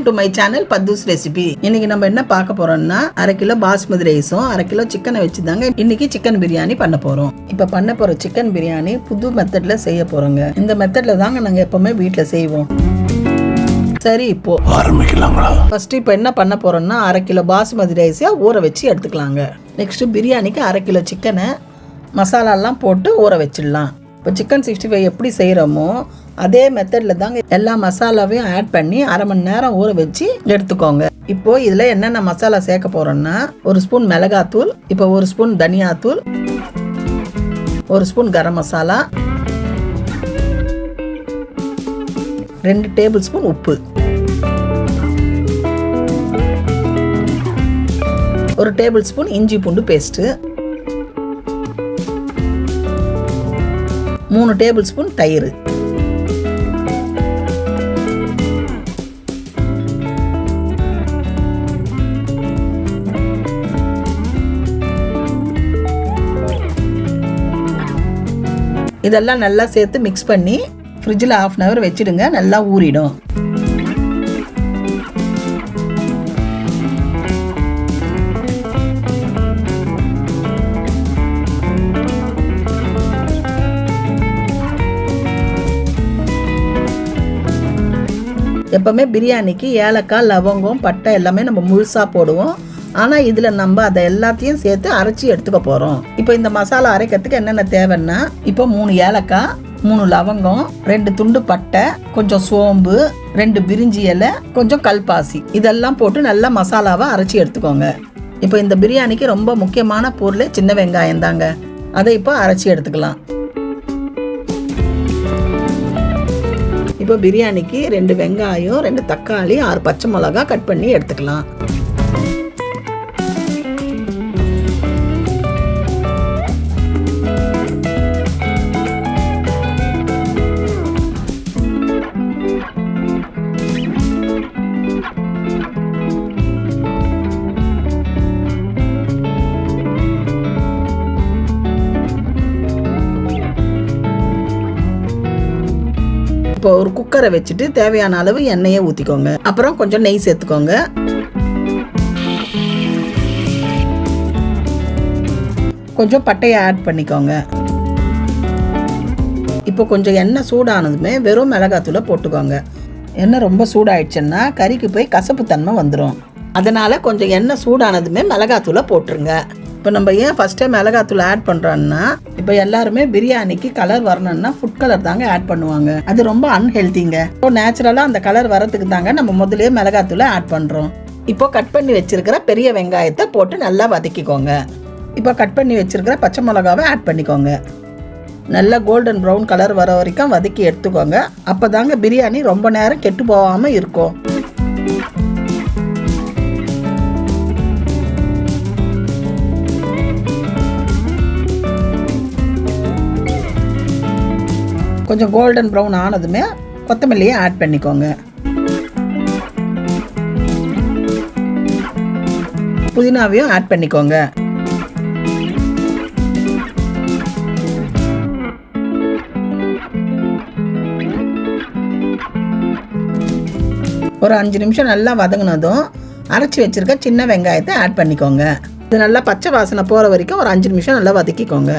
Welcome to my channel Pathu's recipe. இன்னைக்கு நம்ம என்ன பார்க்க போறோம்னா 1/2 கிலோ பாஸ்மதி ரைஸும் 1/2 கிலோ சிக்கனை வச்சு தாங்க இன்னைக்கு சிக்கன் பிரியாணி பண்ண போறோம். இப்ப பண்ண போற சிக்கன் பிரியாணி புது மெத்தட்ல செய்ய போறோங்க. இந்த மெத்தட்ல தாங்க நாங்க எப்பவுமே வீட்டுல செய்வோம். சரி, இப்போ ஆரம்பிக்கலாங்களா? ஃபர்ஸ்ட் இப்போ என்ன பண்ண போறோம்னா 1/2 கிலோ பாஸ்மதி ரைஸை ஊற வச்சு எடுத்துக்கலாங்க. நெக்ஸ்ட் பிரியாணிக்கு 1/2 கிலோ சிக்கனை மசாலாலாம் போட்டு ஊற வச்சிடலாம். இப்போ சிக்கன் 65 எப்படி செய்கிறோமோ அதே மெத்தடில் தாங்க எல்லா மசாலாவையும் ஆட் பண்ணி 1/2 மணி நேரம் ஊற வச்சு எடுத்துக்கோங்க. இப்போ இதில் என்னென்ன மசாலா சேர்க்க போகிறோம்னா 1 ஸ்பூன் மிளகாத்தூள், இப்போ 1 ஸ்பூன் தனியாத்தூள், 1 spoon garam masala, 2 table spoon உப்பு, 1 டேபிள் ஸ்பூன் இஞ்சி பூண்டு பேஸ்ட்டு, 3 டேபிள் ஸ்பூன் தயிர், இதெல்லாம் நல்லா சேர்த்து மிக்ஸ் பண்ணி ஃப்ரிட்ஜில் 1/2 hour வச்சிடுங்க. நல்லா ஊறிடும். எப்பவுமே பிரியாணிக்கு ஏலக்காய், லவங்கம், பட்டை எல்லாமே நம்ம முழுசாக போடுவோம். ஆனால் இதில் நம்ம அதை எல்லாத்தையும் சேர்த்து அரைச்சி எடுத்துக்க போகிறோம். இப்போ இந்த மசாலா அரைக்கிறதுக்கு என்னென்ன தேவைன்னா, இப்போ 3 ஏலக்காய், 3 லவங்கம், 2 துண்டு பட்டை, கொஞ்சம் சோம்பு, 2 பிரிஞ்சி இலை, கொஞ்சம் கல்பாசி, இதெல்லாம் போட்டு நல்லா மசாலாவை அரைச்சி எடுத்துக்கோங்க. இப்போ இந்த பிரியாணிக்கு ரொம்ப முக்கியமான பொருள் சின்ன வெங்காயம் தாங்க. அதை இப்போ அரைச்சி எடுத்துக்கலாம். இப்போ பிரியாணிக்கு 2 வெங்காயம், 2 தக்காளி, 6 பச்சை மிளகா கட் பண்ணி எடுத்துக்கலாம். இப்போ ஒரு குக்கரை வச்சுட்டு தேவையான அளவு எண்ணெயை ஊற்றிக்கோங்க. அப்புறம் கொஞ்சம் நெய் சேர்த்துக்கோங்க. கொஞ்சம் பட்டையை ஆட் பண்ணிக்கோங்க. இப்போ கொஞ்சம் எண்ணெய் சூடானதுமே வெறும் மிளகாத்தூளை போட்டுக்கோங்க. எண்ணெய் ரொம்ப சூடாயிடுச்சுன்னா கறிக்கு போய் கசப்பு தன்மை வந்துடும். அதனால கொஞ்சம் எண்ணெய் சூடானதுமே மிளகாத்தூளை போட்டுருங்க. இப்போ நம்ம ஏன் ஃபர்ஸ்டே மிளகாத்தூள் ஆட் பண்ணுறோன்னா, இப்போ எல்லாருமே பிரியாணிக்கு கலர் வரணும்னா ஃபுட் கலர் தாங்க ஆட் பண்ணுவாங்க. அது ரொம்ப அன்ஹெல்த்திங்க. இப்போ நேச்சுரலாக அந்த கலர் வரதுக்கு தாங்க நம்ம முதலே மிளகாத்தூளை ஆட் பண்ணுறோம். இப்போ கட் பண்ணி வச்சிருக்கிற பெரிய வெங்காயத்தை போட்டு நல்லா வதக்கிக்கோங்க. இப்போ கட் பண்ணி வச்சிருக்கிற பச்சை மிளகாவை ஆட் பண்ணிக்கோங்க. நல்லா கோல்டன் ப்ரௌன் கலர் வர வரைக்கும் வதக்கி எடுத்துக்கோங்க. அப்போ தாங்க பிரியாணி ரொம்ப நேரம் கெட்டு போகாமல் இருக்கும். கொஞ்சம் கோல்டன் ப்ரௌன் ஆனதுமே கொத்தமல்லியை ஆட் பண்ணிக்கோங்க. புதினாவையும் ஆட் பண்ணிக்கோங்க. ஒரு 5 நிமிஷம் நல்லா வதங்கினதும் அரைச்சி வச்சிருக்க சின்ன வெங்காயத்தை ஆட் பண்ணிக்கோங்க. இது நல்லா பச்சை வாசனை போகிற வரைக்கும் ஒரு 5 நிமிஷம் நல்லா வதக்கிக்கோங்க.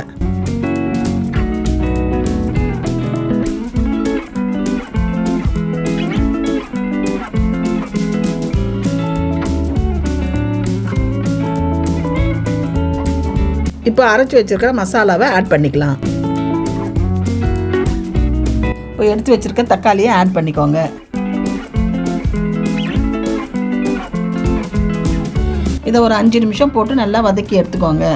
இப்போ அரைச்சி வச்சிருக்கிற மசாலாவை ஆட் பண்ணிக்கலாம். இப்போ எடுத்து வச்சிருக்க தக்காளியை ஆட் பண்ணிக்கோங்க. இதை ஒரு 5 நிமிஷம் போட்டு நல்லா வதக்கி எடுத்துக்கோங்க.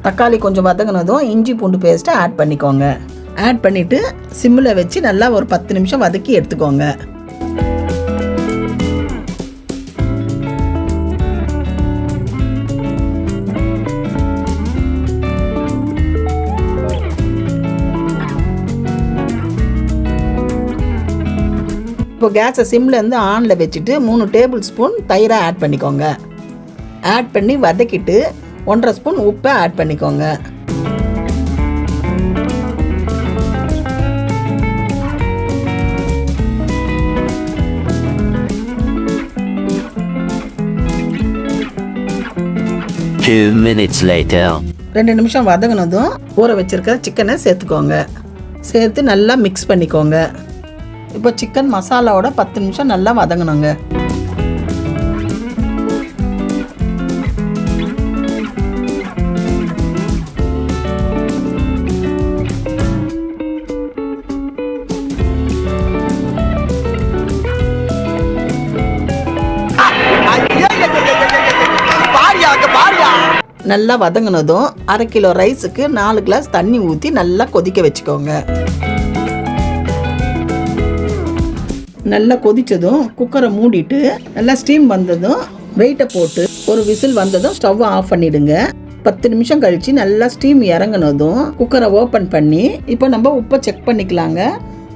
தக்காளி கொஞ்சம் வதங்கினதும் இஞ்சி பூண்டு பேஸ்ட்டை ஆட் பண்ணிக்கோங்க. ஆட் பண்ணிவிட்டு சிம்மில் வச்சு நல்லா ஒரு 10 நிமிஷம் வதக்கி எடுத்துக்கோங்க. இப்போ கேஸை சிம்லேருந்து ஆனில் வச்சுட்டு 3 டேபிள் ஸ்பூன் தயிரை ஆட் பண்ணிக்கோங்க. ஆட் பண்ணி வதக்கிட்டு 1.5 ஸ்பூன் உப்பை ஆட் பண்ணிக்கோங்க. 2 minutes later. 2 நிமிஷம் வதங்கினதும் ஊற வச்சிருக்கிற சிக்கனை சேர்த்துக்கோங்க. சேர்த்து நல்லா மிக்ஸ் பண்ணிக்கோங்க. இப்போ சிக்கன் மசாலாவோட 10 நிமிஷம் நல்லா வதங்கணுங்க. நல்லா வதங்கினதும் 1/2 கிலோ ரைஸுக்கு 4 கிளாஸ் தண்ணி ஊற்றி நல்லா கொதிக்க வச்சுக்கோங்க. நல்லா கொதிச்சதும் குக்கரை மூடிட்டு நல்லா ஸ்டீம் வந்ததும் வெயிட்டை போட்டு ஒரு விசில் வந்ததும் ஸ்டவ்வை ஆஃப் பண்ணிடுங்க. 10 நிமிஷம் கழிச்சு நல்லா ஸ்டீம் இறங்கினதும் குக்கரை ஓப்பன் பண்ணி இப்போ நம்ம உப்பை செக் பண்ணிக்கலாங்க.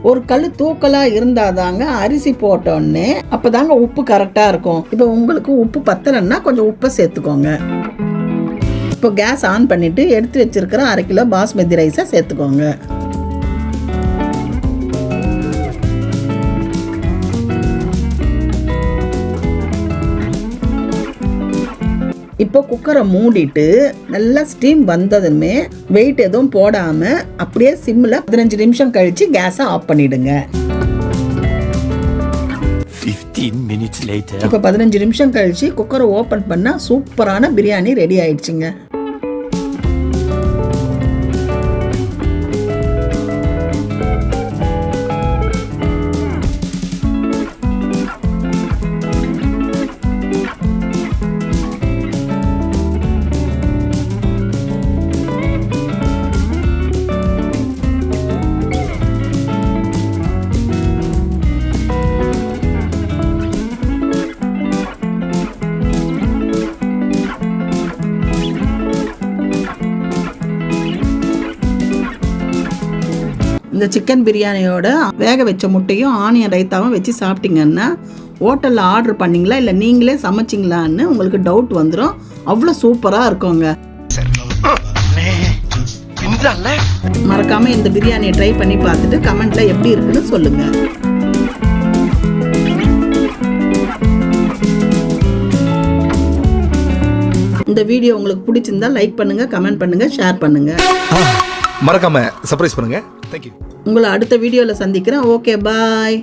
ஒரு கல் தூக்கலா இருந்தாதாங்க அரிசி போட்டோன்னே அப்பதாங்க உப்பு கரெக்டா இருக்கும். இப்போ உங்களுக்கு உப்பு பத்தலைன்னா கொஞ்சம் உப்பை சேர்த்துக்கோங்க. இப்போ கேஸ் ஆன் பண்ணிட்டு எடுத்து வச்சிருக்கிற 1/2 கிலோ பாஸ்மதி ரைஸை சேர்த்துக்கோங்க. இப்போ குக்கரை மூடிட்டு நல்லா ஸ்டீம் வந்ததுமே வெயிட் எதுவும் போடாம அப்படியே சிம்ல 15 நிமிஷம் கழிச்சு கேஸை ஆஃப் பண்ணிடுங்க. 15 minutes later. இப்போ 15 நிமிஷம் கழிச்சு குக்கரை ஓபன் பண்ணா சூப்பரான பிரியாணி ரெடி ஆயிடுச்சுங்க. இந்த சிக்கன் பிரியாணியோட வேக வச்ச முட்டையும் ஆனியன் ரைத்தாவும் வச்சு சாப்பிட்டீங்கன்னா ஹோட்டலில் ஆர்டர் பண்ணிங்களா இல்லை நீங்களே சமைச்சிங்களான்னு உங்களுக்கு டவுட் வந்துடும். அவ்வளோ சூப்பராக இருக்குங்க. மறக்காமல் இந்த பிரியாணியை ட்ரை பண்ணி பார்த்துட்டு கமெண்ட்டில் எப்படி இருக்குன்னு சொல்லுங்கள். இந்த வீடியோ உங்களுக்கு பிடிச்சிருந்தா லைக் பண்ணுங்க, கமெண்ட் பண்ணுங்க, ஷேர் பண்ணுங்க. மறக்காம சர்ப்ரைஸ் பண்ணுங்க. தேங்க்யூ. உங்களை அடுத்த வீடியோவில் சந்திக்கிறேன். ஓகே, பாய்.